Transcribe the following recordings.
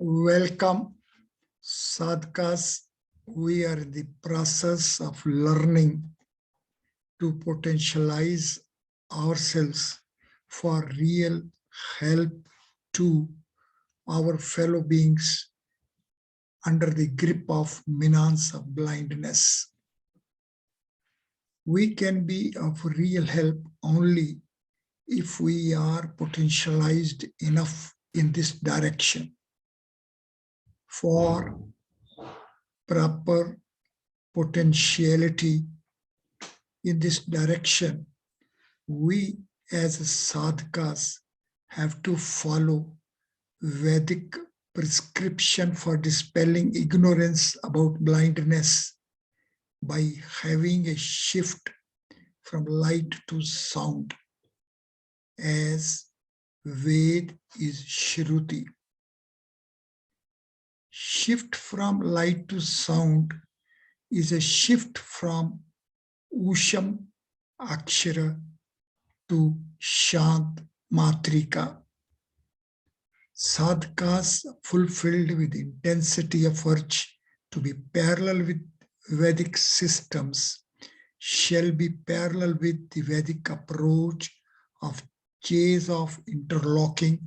Welcome, Sadhakas. We are in the process of learning to potentialize ourselves for real help to our fellow beings under the grip of menace of blindness. We can be of real help only if we are potentialized enough in this direction. For proper potentiality in this direction, we as sadhakas have to follow Vedic prescription for dispelling ignorance about blindness by having a shift from light to sound, as Ved is shruti. Shift from light to sound is a shift from Usham akshara to Shant matrika. Sadhakas fulfilled with intensity of urge to be parallel with Vedic systems shall be parallel with the Vedic approach of chase of interlocking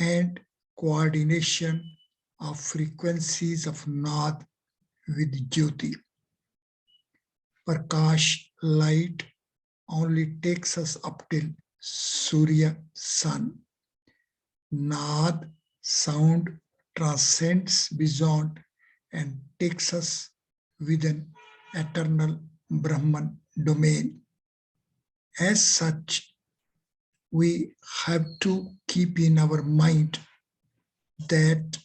and coordination of frequencies of nad with jyoti. Parkash, light, only takes us uptill surya, sun. Nad, sound, transcends beyond and takes us within eternal Brahman domain. As such, we have to keep in our mind that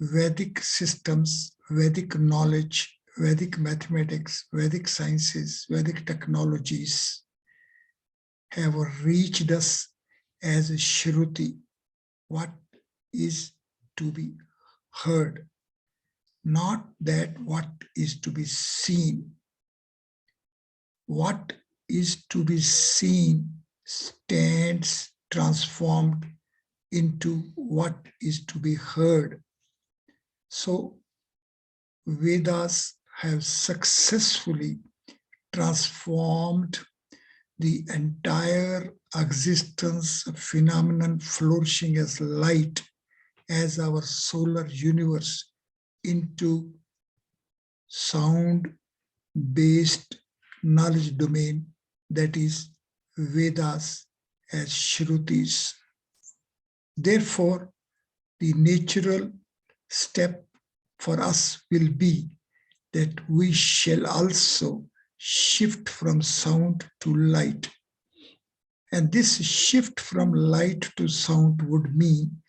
Vedic systems, Vedic knowledge, Vedic mathematics, Vedic sciences, Vedic technologies have reached us as a shruti, what is to be heard, not that what is to be seen. What is to be seen stands transformed into what is to be heard. So Vedas have successfully transformed the entire existence of phenomenon flourishing as light, as our solar universe, into sound-based knowledge domain, that is Vedas as shrutis. Therefore, the natural step for us will be that we shall also shift from sound to light. And this shift from light to sound would mean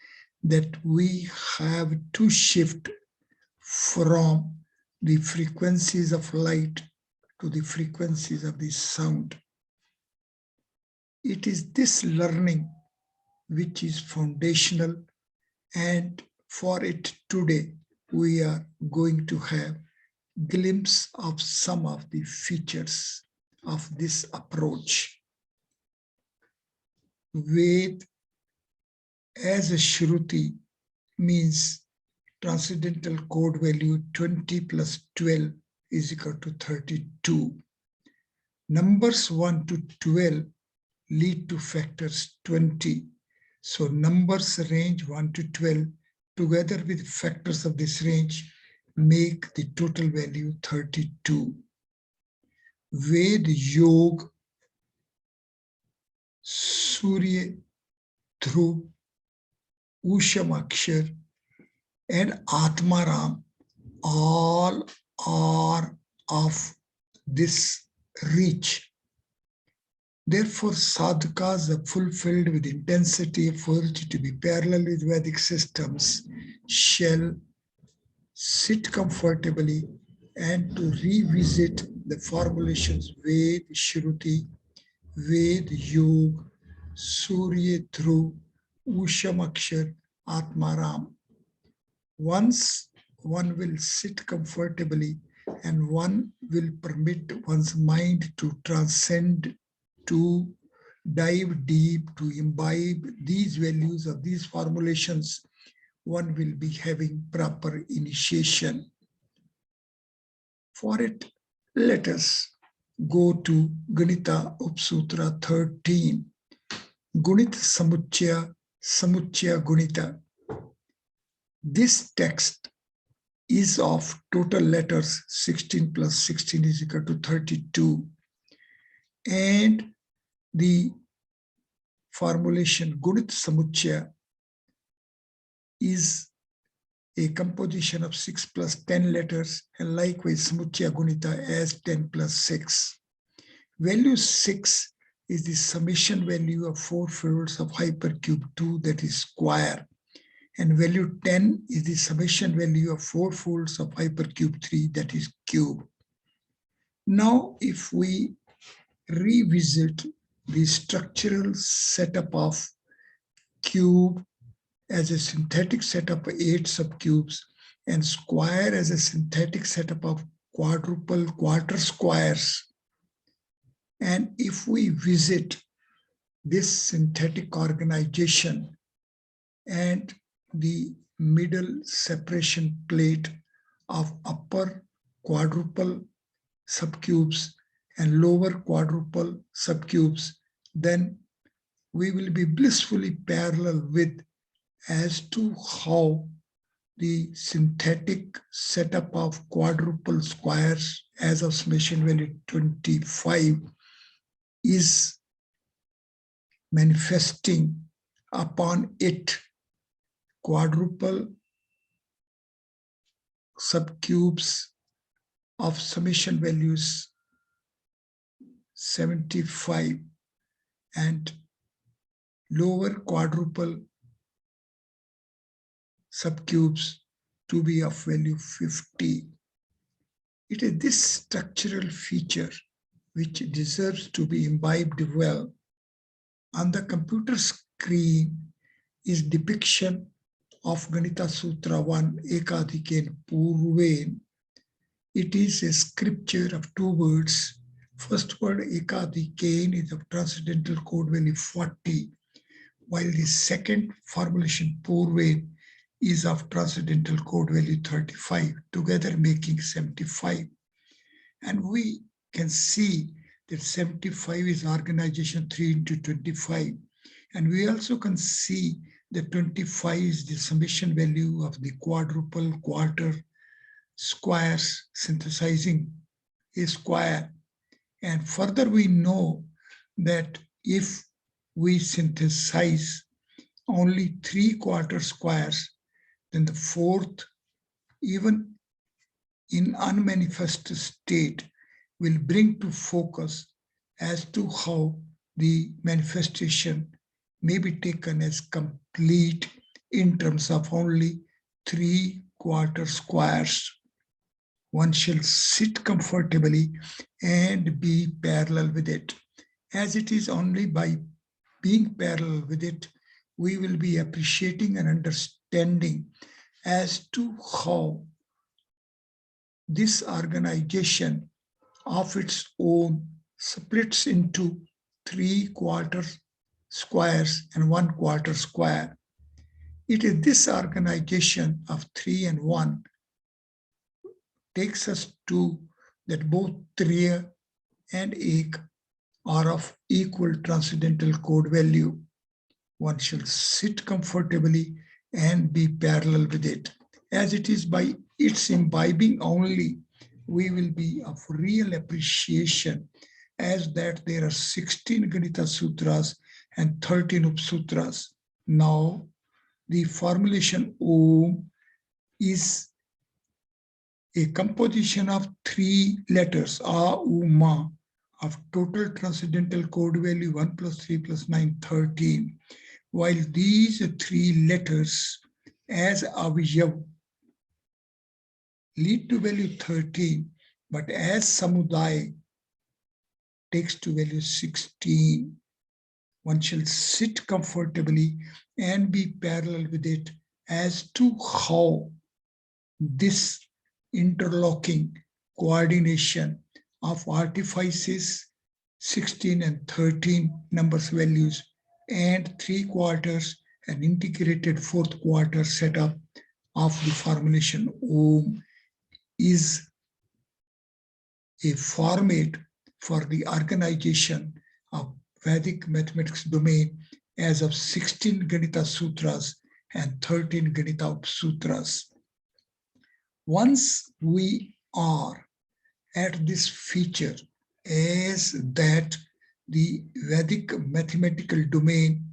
that we have to shift from the frequencies of light to the frequencies of the sound. It is this learning which is foundational, and for it today we are going to have glimpse of some of the features of this approach. Ved as a shruti means transcendental code value 20 plus 12 is equal to 32. Numbers 1 to 12 lead to factors 20. So numbers range 1 to 12 together with factors of this range make the total value 32. Ved Yog, Surya through Usham Akshar and Atmaram all are of this reach. Therefore, sadhakas are fulfilled with intensity of urge to be parallel with Vedic systems shall sit comfortably and to revisit the formulations Ved Shruti, Ved Yog, Surya through Usham Akshar, Atmaram. Once one will sit comfortably and one will permit one's mind to transcend, to dive deep, to imbibe these values of these formulations, one will be having proper initiation. For it, let us go to Ganita Upsutra 13, Gunita Samuchya Gunita. This text is of total letters 16 plus 16 is equal to 32. And the formulation Gunit Samuchya is a composition of 6 plus 10 letters, and likewise Samuchya Gunita as 10 plus 6. Value 6 is the summation value of 4 folds of hypercube 2, that is square. And value 10 is the summation value of 4 folds of hypercube 3, that is cube. Now, if we revisit the structural setup of cube as a synthetic setup of 8 subcubes and square as a synthetic setup of quadruple quarter squares, and if we visit this synthetic organization and the middle separation plate of upper quadruple subcubes and lower quadruple subcubes, then we will be blissfully parallel with as to how the synthetic setup of quadruple squares as of summation value 25 is manifesting upon it quadruple subcubes of summation values 75 and lower quadruple subcubes to be of value 50. It is this structural feature which deserves to be imbibed well. On the computer screen is depiction of Ganita Sutra 1, Ekadhiken Purven. It is a scripture of 2 words. First word Ekadhiken is of transcendental code value 40, while the second formulation Purven is of transcendental code value 35, together making 75. And we can see that 75 is organization 3 into 25. And we also can see that 25 is the summation value of the quadruple quarter squares synthesizing a square. And further we know that if we synthesize only 3 quarter squares, then the fourth, even in unmanifest state, will bring to focus as to how the manifestation may be taken as complete in terms of only 3 quarter squares. One shall sit comfortably and be parallel with it. As it is only by being parallel with it, we will be appreciating and understanding as to how this organization of its own splits into 3 quarter squares and 1 quarter square. It is this organization of 3 and 1 takes us to that both Triya and Ek are of equal transcendental code value. One shall sit comfortably and be parallel with it. As it is by its imbibing only, we will be of real appreciation as that there are 16 Ganita Sutras and 13 Upsutras. Now, the formulation Om is a composition of 3 letters, A, U, Ma, of total transcendental code value 1 plus 3 plus 9, 13. While these 3 letters as Avijav lead to value 13, but as Samudaya takes to value 16. One shall sit comfortably and be parallel with it as to how this interlocking coordination of artifices 16 and 13 numbers values and 3 quarters an integrated fourth quarter setup of the formulation Om is a format for the organization of Vedic mathematics domain as of 16 Ganita Sutras and 13 Ganita Sutras. Once we are at this feature as that the Vedic mathematical domain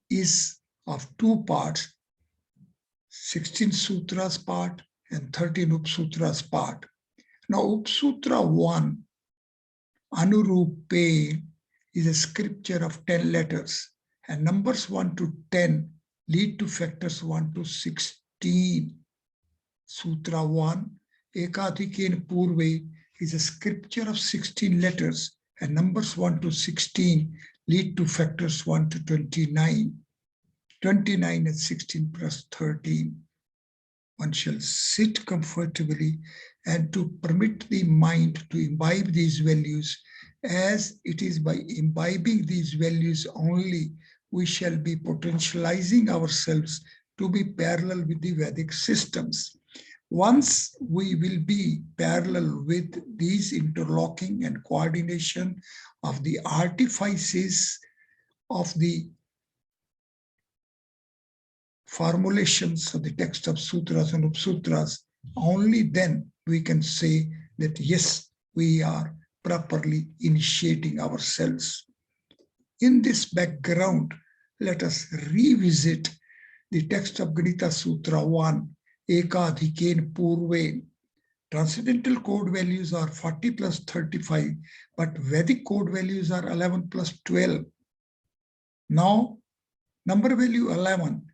is of two parts, 16 Sutras part and 13 Upsutras part. Now, Upsutra 1, Anurupe, is a scripture of 10 letters, and numbers 1 to 10 lead to factors 1 to 16. Sutra 1, Ekadhiken Purve, is a scripture of 16 letters, and numbers 1 to 16 lead to factors 1 to 29. 29 and 16 plus 13. One shall sit comfortably and to permit the mind to imbibe these values, as it is by imbibing these values only we shall be potentializing ourselves to be parallel with the Vedic systems. Once we will be parallel with these interlocking and coordination of the artifices of the formulations of the text of sutras and upsutras, only then we can say that yes, we are properly initiating ourselves. In this background, let us revisit the text of Ganita Sutra 1, Ekadhiken Purve. Transcendental code values are 40 plus 35, but Vedic code values are 11 plus 12. Now, number value 11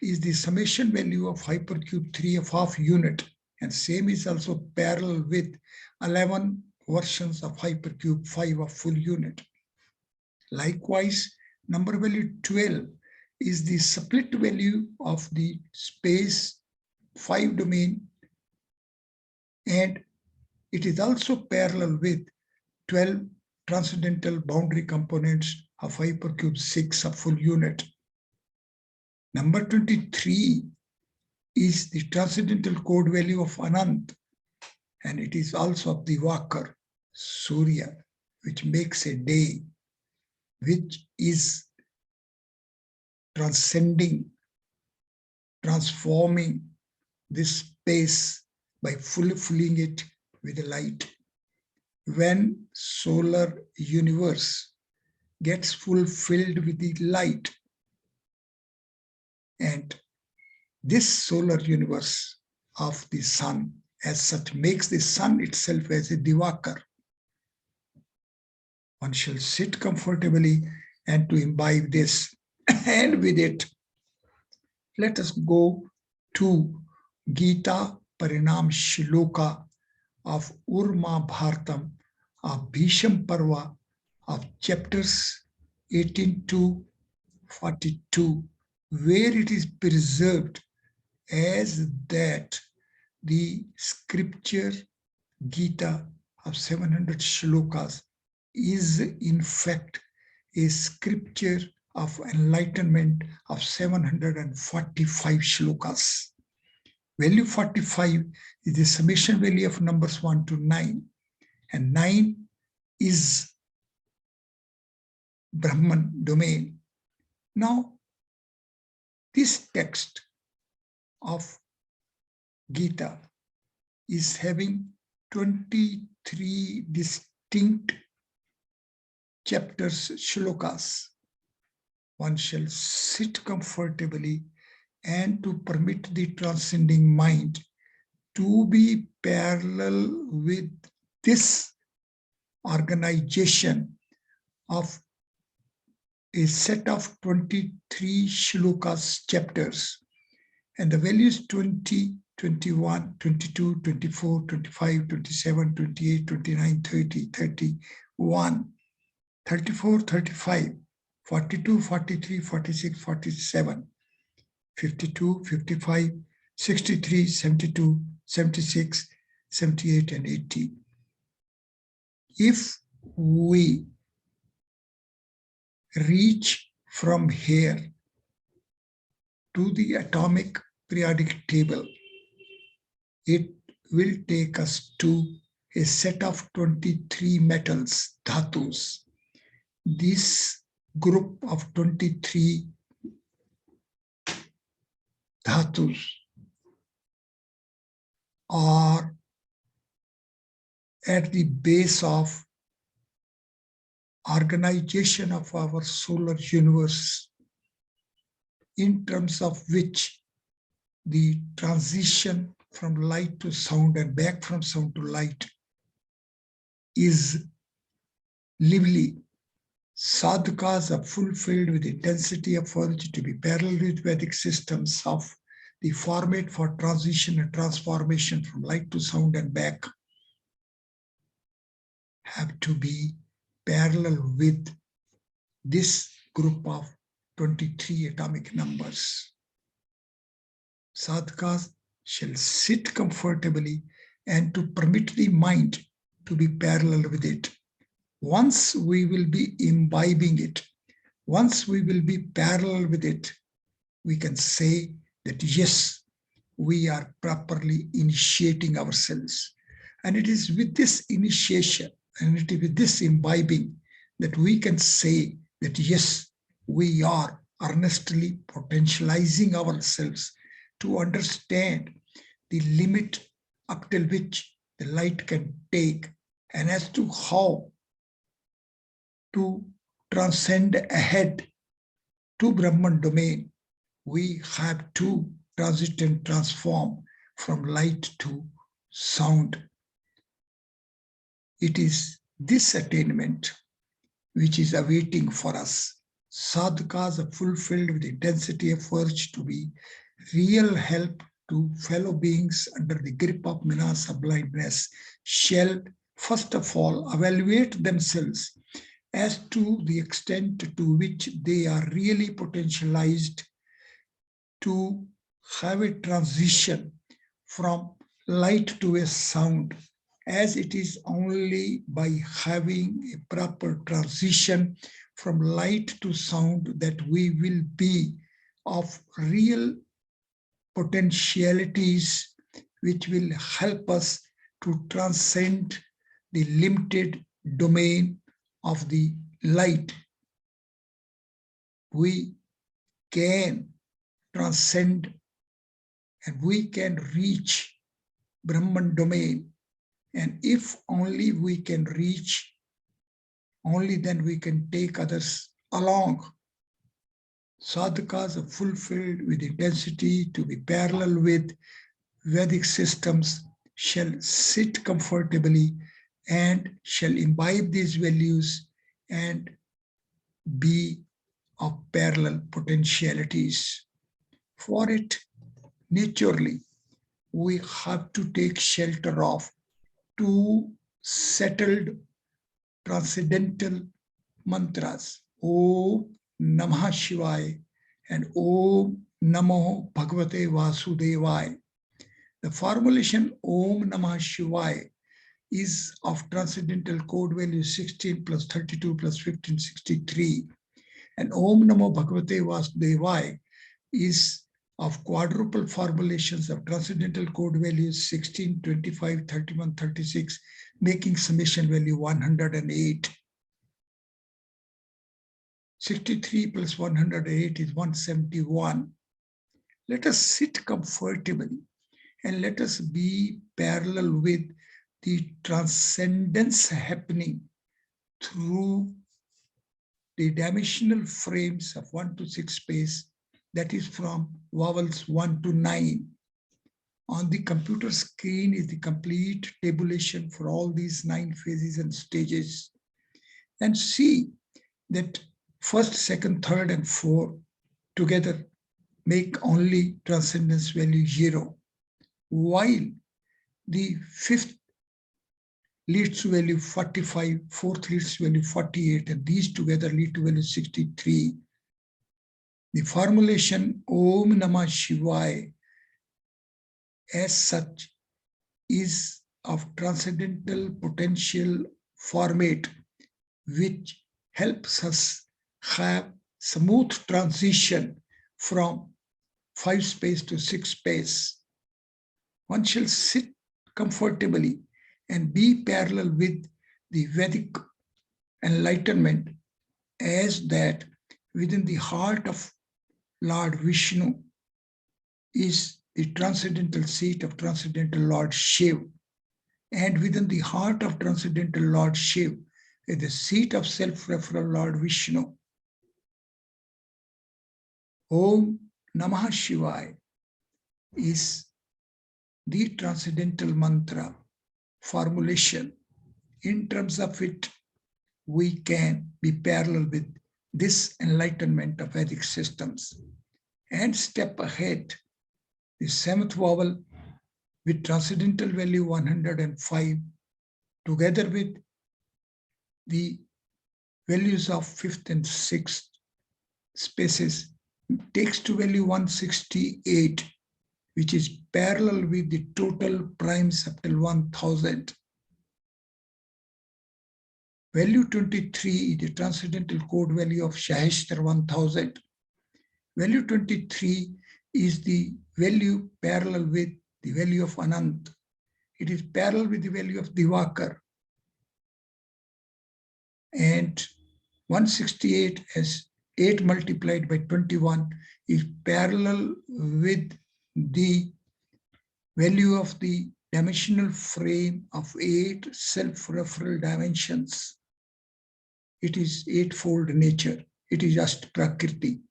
is the summation value of hypercube 3 of half unit, and same is also parallel with 11 versions of hypercube 5 of full unit. Likewise, number value 12 is the split value of the space 5 domain, and it is also parallel with 12 transcendental boundary components of hypercube 6 of full unit. Number 23 is the transcendental code value of Anant, and it is also of the Vakar, Surya, which makes a day, which is transcending, transforming this space by filling it with light. When solar universe gets fulfilled with the light, and this solar universe of the sun as such makes the sun itself as a divakar. One shall sit comfortably and to imbibe this. And with it, let us go to Gita Parinam Shloka of Urma Bhartam, of Bhisham Parva, of chapters 18 to 42, where it is preserved as that the scripture Gita of 700 shlokas is in fact a scripture of enlightenment of 745 shlokas. Value 45 is the summation value of numbers 1 to 9, and 9 is Brahman domain. Now, this text of Gita is having 23 distinct chapters, shlokas. One shall sit comfortably and to permit the transcending mind to be parallel with this organization of a set of 23 shlokas chapters, and the values 20, 21, 22, 24, 25, 27, 28, 29, 30, 31, 34, 35, 42, 43, 46, 47, 52, 55, 63, 72, 76, 78, and 80. If we reach from here to the atomic periodic table, it will take us to a set of 23 metals, dhatus. This group of 23 dhatus are at the base of organization of our solar universe, in terms of which the transition from light to sound and back from sound to light is lively. Sadhakas are fulfilled with intensity of urge to be parallel with Vedic systems of the format for transition and transformation from light to sound and back have to be parallel with this group of 23 atomic numbers. Sadhakas shall sit comfortably and to permit the mind to be parallel with it. Once we will be imbibing it, once we will be parallel with it, we can say that yes, we are properly initiating ourselves. And it is with this initiation and it is with this imbibing that we can say that yes, we are earnestly potentializing ourselves to understand the limit up till which the light can take, and as to how to transcend ahead to Brahman domain, we have to transit and transform from light to sound. It is this attainment which is awaiting for us. Sadhakas are fulfilled with intensity of urge to be real help to fellow beings under the grip of minasa blindness shall first of all evaluate themselves as to the extent to which they are really potentialized to have a transition from light to a sound, as it is only by having a proper transition from light to sound that we will be of real potentialities which will help us to transcend the limited domain of the light. We can transcend and we can reach Brahman domain, and if only we can reach, only then we can take others along. Sadhakas are fulfilled with intensity to be parallel with Vedic systems shall sit comfortably and shall imbibe these values and be of parallel potentialities. For it, naturally, we have to take shelter of two settled transcendental mantras, Om Namah Shivaya and Om Namo Bhagavate Vasudevaya. The formulation Om Namah Shivaya is of transcendental code value 16 plus 32 plus 15, 63. And Om Namo Bhagavate Vasudevaya is of quadruple formulations of transcendental code values 16, 25, 31, 36, making summation value 108. 63 plus 108 is 171. Let us sit comfortably and let us be parallel with the transcendence happening through the dimensional frames of 1 to 6 space, that is from vowels 1 to 9. On the computer screen is the complete tabulation for all these 9 phases and stages. And see that first, second, third, and fourth together make only transcendence value 0, while the fifth leads to value 45, fourth leads to value 48, and these together lead to value 63. The formulation Om Namah Shivaya as such is of transcendental potential format, which helps us have smooth transition from 5 space to 6 space. One shall sit comfortably and be parallel with the Vedic enlightenment, as that within the heart of Lord Vishnu is the transcendental seat of transcendental Lord Shiv, and within the heart of transcendental Lord Shiv is the seat of self-referral Lord Vishnu. Om Namah Shivaya is the transcendental mantra formulation. In terms of it, we can be parallel with this enlightenment of Vedic systems and step ahead. The 7th vowel with transcendental value 105, together with the values of 5th and 6th spaces, takes to value 168, which is parallel with the total primes up till 1000. Value 23, the transcendental code value of Shaheshtar 1000. Value 23 is the value parallel with the value of Anant. It is parallel with the value of Divakar. And 168 as 8 multiplied by 21 is parallel with the value of the dimensional frame of 8 self-referral dimensions. It is eightfold nature. It is just Prakriti.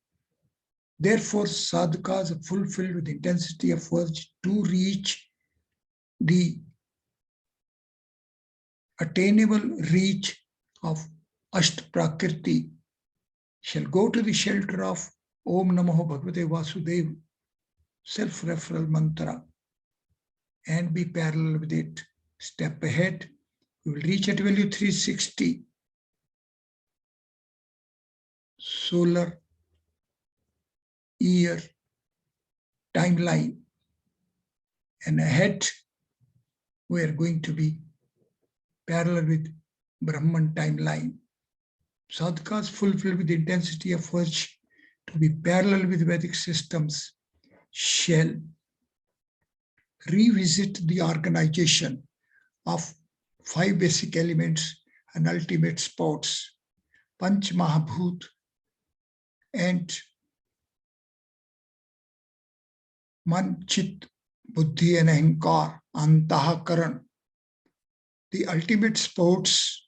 Therefore, sadhakas are fulfilled with intensity of urge to reach the attainable reach of Asht Prakriti shall go to the shelter of Om Namo Bhagavate Vasudev, self-referral mantra, and be parallel with it. Step ahead, we will reach at value 360. Solar year timeline, and ahead we are going to be parallel with Brahman timeline. Sadhakas fulfilled with the intensity of urge to be parallel with Vedic systems shall revisit the organization of 5 basic elements and ultimate spots, Panch Mahabhut and Man, Chit, Buddhi and Ahankar, Antahakaran, the ultimate sports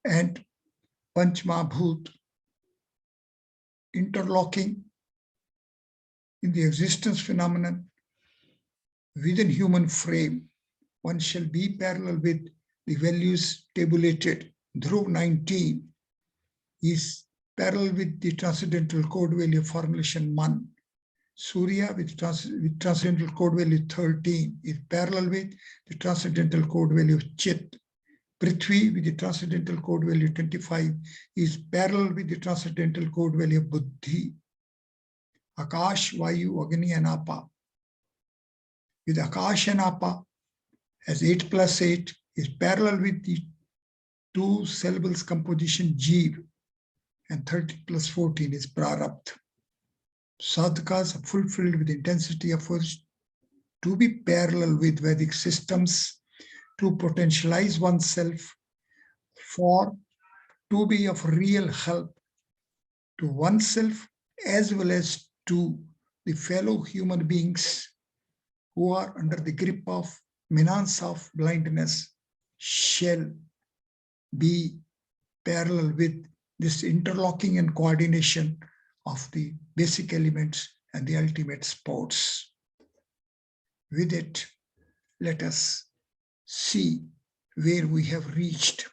and Panchmabhut, interlocking in the existence phenomenon within human frame. One shall be parallel with the values tabulated. Dhruv 19 is parallel with the transcendental code value formulation 1. Surya with transcendental code value 13 is parallel with the transcendental code value of Chit. Prithvi with the transcendental code value 25 is parallel with the transcendental code value of Buddhi. Akash, Vayu, Agni and Apa. With Akash and Apa as 8 plus 8 is parallel with the 2 syllables composition Jeev, and 30 plus 14 is Prarabdha. Sadhakas are fulfilled with intensity of urge to be parallel with Vedic systems, to potentialize oneself for to be of real help to oneself as well as to the fellow human beings who are under the grip of menace of blindness shall be parallel with this interlocking and coordination of the basic elements and the ultimate sports. With it, let us see where we have reached.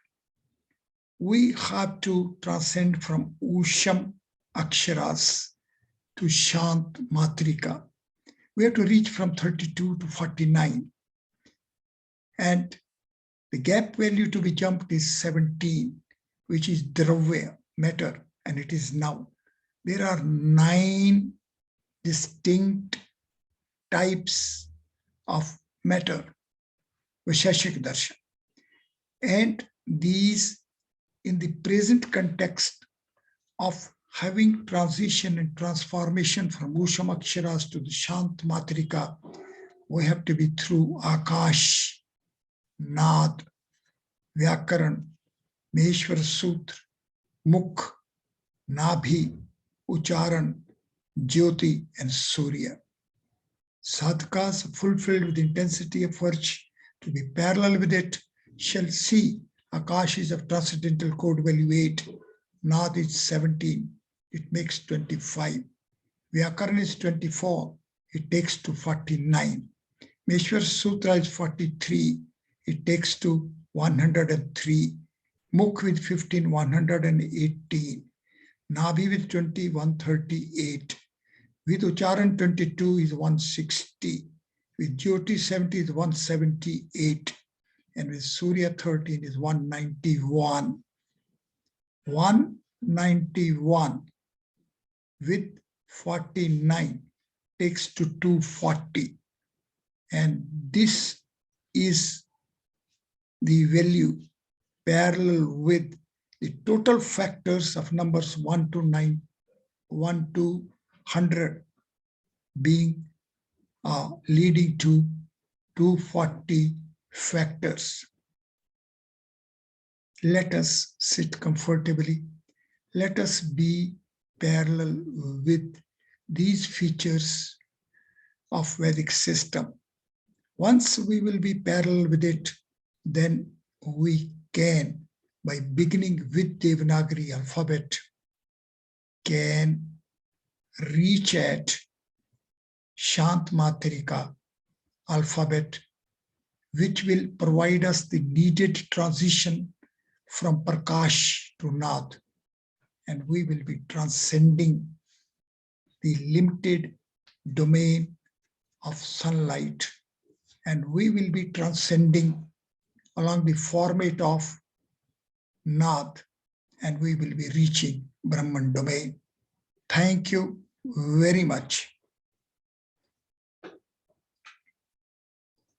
We have to transcend from Usham akshras to Shant matrika. We have to reach from 32 to 49. And the gap value to be jumped is 17, which is dravya, matter, and it is now. There are 9 distinct types of matter, Vaisheshik darshan. And these, in the present context of having transition and transformation from Usham akshras to the Shant matrika, we have to be through Akash, Nad, Vyakaran, Maheshwar Sutra, Mukh, Nabhi, Ucharan, Jyoti, and Surya. Sadhakas fulfilled with intensity of virtue to be parallel with it shall see Akash is of transcendental code value 8, Nad is 17, it makes 25. Vyakaran is 24, it takes to 49. Maheshwar Sutra is 43, it takes to 103. Mukh with 15, 118. Nabhi with 20, 138. With Ucharan 22 is 160. With Jyoti 70 is 178. And with Surya 13 is 191. 191 with 49 takes to 240. And this is the value parallel with the total factors of numbers 1 to 9, 1 to 100 being leading to 240 factors. Let us sit comfortably. Let us be parallel with these features of Vedic system. Once we will be parallel with it, then we can, by beginning with Devanagari alphabet, can reach at Shant Matrika alphabet, which will provide us the needed transition from Parkash to Nad, and we will be transcending the limited domain of sunlight, and we will be transcending along the format of Nad, and we will be reaching Brahman domain. Thank you very much.